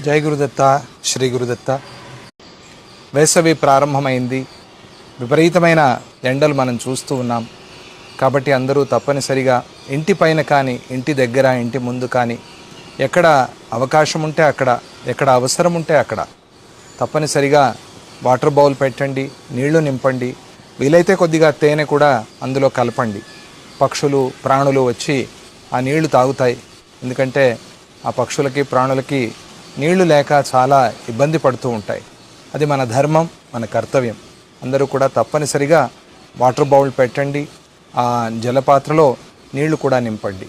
జై గురుదత్త, శ్రీ గురుదత్త. వేసవి ప్రారంభమైంది. విపరీతమైన ఎండలు మనం చూస్తూ ఉన్నాం. కాబట్టి అందరూ తప్పనిసరిగా ఇంటి పైన కానీ, ఇంటి దగ్గర, ఇంటి ముందు కానీ, ఎక్కడ అవకాశం ఉంటే అక్కడ, ఎక్కడ అవసరం ఉంటే అక్కడ తప్పనిసరిగా వాటర్ బౌల్ పెట్టండి, నీళ్లు నింపండి. వీలైతే కొద్దిగా తేనె కూడా అందులో కలపండి. పక్షులు, ప్రాణులు వచ్చి ఆ నీళ్లు తాగుతాయి. ఎందుకంటే ఆ పక్షులకి, ప్రాణులకి నీళ్లు లేక చాలా ఇబ్బంది పడుతూ ఉంటాయి. అది మన ధర్మం, మన కర్తవ్యం. అందరూ కూడా తప్పనిసరిగా వాటర్ బౌల్ పెట్టండి, ఆ జలపాత్రలో నీళ్లు కూడా నింపండి.